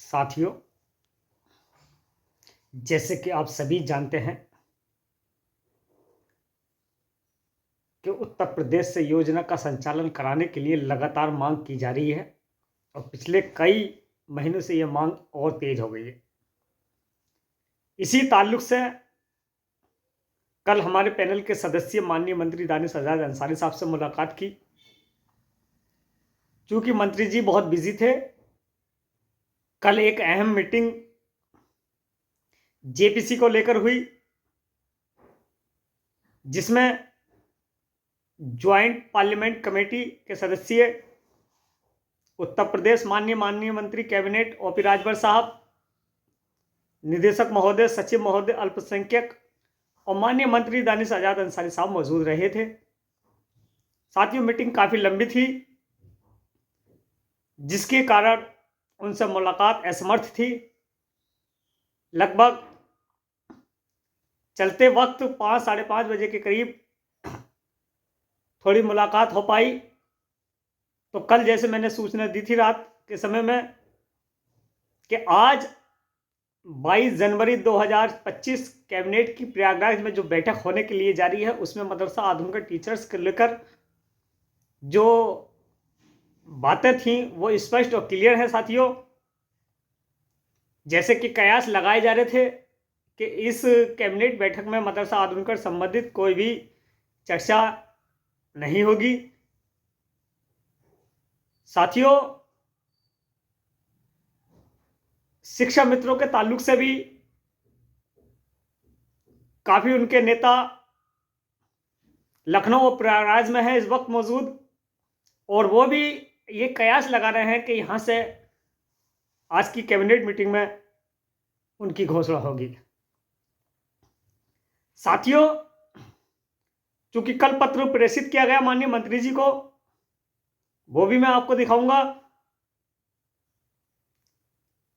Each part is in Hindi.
साथियों, जैसे कि आप सभी जानते हैं कि उत्तर प्रदेश से योजना का संचालन कराने के लिए लगातार मांग की जा रही है और पिछले कई महीनों से यह मांग और तेज हो गई है। इसी ताल्लुक से कल हमारे पैनल के सदस्य माननीय मंत्री दानिश आजाद अंसारी साहब से मुलाकात की। चूंकि मंत्री जी बहुत बिजी थे, कल एक अहम मीटिंग जेपीसी को लेकर हुई, जिसमें ज्वाइंट पार्लियामेंट कमेटी के सदस्य उत्तर प्रदेश माननीय मंत्री कैबिनेट ओपी राजभर साहब, निदेशक महोदय, सचिव महोदय अल्पसंख्यक और माननीय मंत्री दानिश आजाद अंसारी साहब मौजूद रहे थे। साथियों, मीटिंग काफ़ी लंबी थी, जिसके कारण उनसे मुलाकात असमर्थ थी। लगभग चलते वक्त 5 साढ़े 5 बजे के करीब थोड़ी मुलाकात हो पाई। तो कल जैसे मैंने सूचना दी थी रात के समय में कि आज 22 जनवरी 2025 कैबिनेट की प्रयागराज में जो बैठक होने के लिए जा रही है, उसमें मदरसा आधुनिक टीचर्स को लेकर जो बातें थी वो स्पष्ट और क्लियर है। साथियों, जैसे कि कयास लगाए जा रहे थे कि इस कैबिनेट बैठक में मदरसा आधुनिक संबंधित कोई भी चर्चा नहीं होगी। साथियों, शिक्षा मित्रों के ताल्लुक से भी काफी उनके नेता लखनऊ और प्रयागराज में है इस वक्त मौजूद, और वो भी ये कयास लगा रहे हैं कि यहां से आज की कैबिनेट मीटिंग में उनकी घोषणा होगी। साथियों, चूंकि कल पत्र प्रेषित किया गया माननीय मंत्री जी को, वो भी मैं आपको दिखाऊंगा,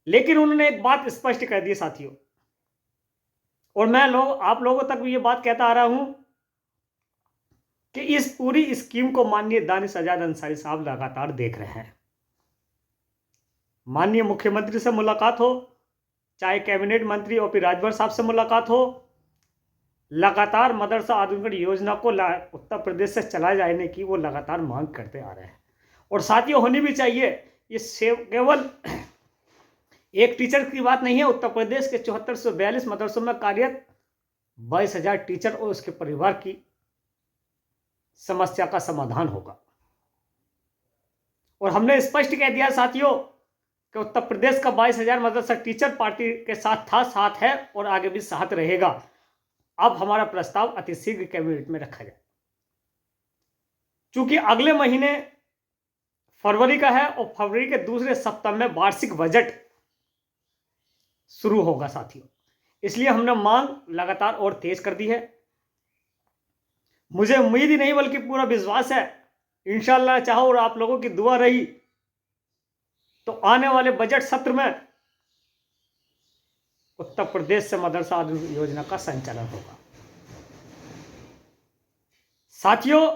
लेकिन उन्होंने एक बात स्पष्ट कर दी साथियों, और मैं आप लोगों तक भी ये बात कहता आ रहा हूं कि इस पूरी स्कीम को माननीय दानिश आजाद अंसारी साहब लगातार देख रहे हैं। माननीय मुख्यमंत्री से मुलाकात हो, चाहे कैबिनेट मंत्री ओपी राजभर साहब से मुलाकात हो, लगातार मदरसा आधुनिक योजना को उत्तर प्रदेश से चलाए जाने की वो लगातार मांग करते आ रहे हैं। और साथियों, होनी भी चाहिए। ये केवल एक टीचर की बात नहीं है। उत्तर प्रदेश के 7442 मदरसों में कार्यरत 22,000 टीचर और उसके परिवार की समस्या का समाधान होगा। और हमने स्पष्ट कह दिया साथियों कि उत्तर प्रदेश का 22,000 मदरसा टीचर पार्टी के साथ था, साथ है और आगे भी साथ रहेगा। अब हमारा प्रस्ताव अतिशीघ्र कैबिनेट में रखा जाए। चूंकि अगले महीने फरवरी का है और फरवरी के दूसरे सप्ताह में वार्षिक बजट शुरू होगा साथियों, इसलिए हमने मांग लगातार और तेज कर दी है। मुझे उम्मीद ही नहीं बल्कि पूरा विश्वास है, इंशाअल्लाह चाहो और आप लोगों की दुआ रही तो आने वाले बजट सत्र में उत्तर प्रदेश से मदरसा आधुनिक योजना का संचालन होगा। साथियों,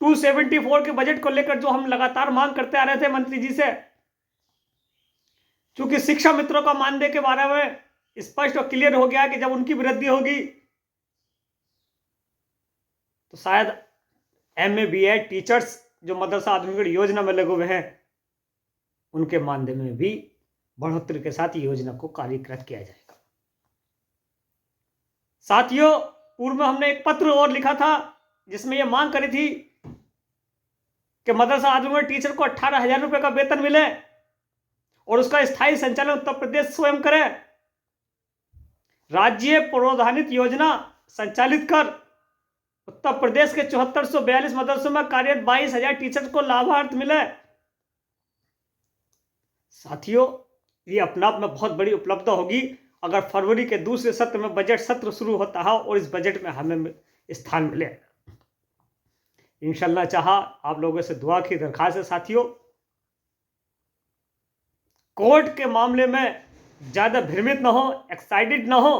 274 के बजट को लेकर जो हम लगातार मांग करते आ रहे थे मंत्री जी से, चूंकि शिक्षा मित्रों का मानदेय के बारे में स्पष्ट और क्लियर हो गया कि जब उनकी वृद्धि होगी तो शायद MA BEd टीचर्स जो मदरसा आधुनिक योजना में लगे हुए हैं उनके मानदेय में भी बढ़ोतरी के साथ योजना को कार्यक्रत किया जाएगा। साथियों, पूर्व में हमने एक पत्र और लिखा था जिसमें यह मांग करी थी कि मदरसा आधुनिक टीचर को 18,000 रुपए का वेतन मिले और उसका स्थायी संचालन उत्तर प्रदेश स्वयं करे। राज्य प्रोत्साहित योजना संचालित कर उत्तर प्रदेश के 7442 मदरसों में कार्यरत 22,000 टीचर को लाभार्थ मिले। साथियों, ये अपने आप में बहुत बड़ी उपलब्धि होगी अगर फरवरी के दूसरे सत्र में बजट सत्र शुरू होता है और इस बजट में हमें स्थान मिले। इंशाअल्लाह चाहा आप लोगों से दुआ की दरखास्त है। साथियों, कोर्ट के मामले में ज्यादा भ्रमित ना हो, एक्साइटेड ना हो,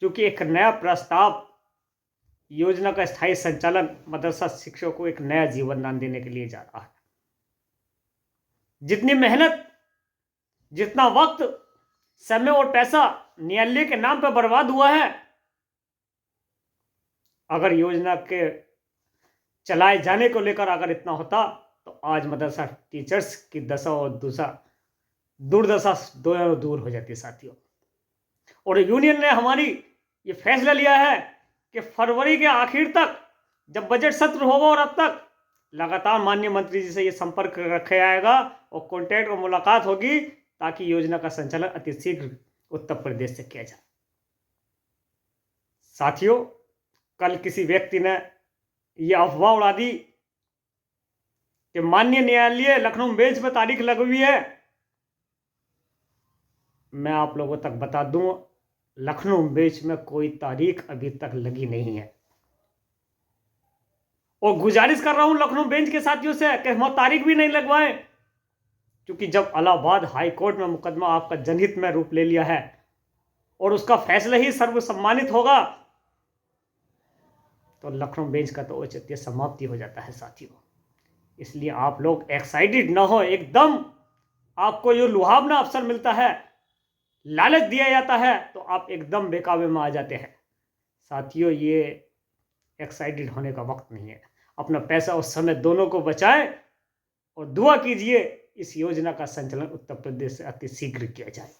क्योंकि एक नया प्रस्ताव योजना का स्थायी संचालन मदरसा शिक्षकों को एक नया जीवन दान देने के लिए जा रहा है। जितनी मेहनत जितना वक्त, समय और पैसा न्यायालय के नाम पर बर्बाद हुआ है, अगर योजना के चलाए जाने को लेकर अगर इतना होता तो आज मदरसा टीचर्स की दशा और दुर्दशा दोनों दूर हो जाती साथियों। और यूनियन ने हमारी ये फैसला लिया है कि फरवरी के आखिर तक जब बजट सत्र होगा और अब तक लगातार माननीय मंत्री जी से ये संपर्क रखा जाएगा और कॉन्टैक्ट और मुलाकात होगी ताकि योजना का संचालन अतिशीघ्र उत्तर प्रदेश से किया जाए। साथियों, कल किसी व्यक्ति ने ये अफवाह उड़ा दी कि माननीय न्यायालय लखनऊ बेंच में तारीख लगी हुई है। मैं आप लोगों तक बता दूं, लखनऊ बेंच में कोई तारीख अभी तक लगी नहीं है। और गुजारिश कर रहा हूं लखनऊ बेंच के साथियों से कि हम तारीख भी नहीं लगवाएं, क्योंकि जब इलाहाबाद हाई कोर्ट में मुकदमा आपका जनहित में रूप ले लिया है और उसका फैसला ही सर्वसम्मानित होगा तो लखनऊ बेंच का तो औचित्य समाप्ति हो जाता है साथियों। इसलिए आप लोग एक्साइटेड ना हो, एकदम आपको ये लुभावना अवसर मिलता है, लालच दिया जाता है तो आप एकदम बेकाबू में आ जाते हैं। साथियों, ये एक्साइटेड होने का वक्त नहीं है। अपना पैसा और समय दोनों को बचाएं और दुआ कीजिए इस योजना का संचालन उत्तर प्रदेश से अति शीघ्र किया जाए।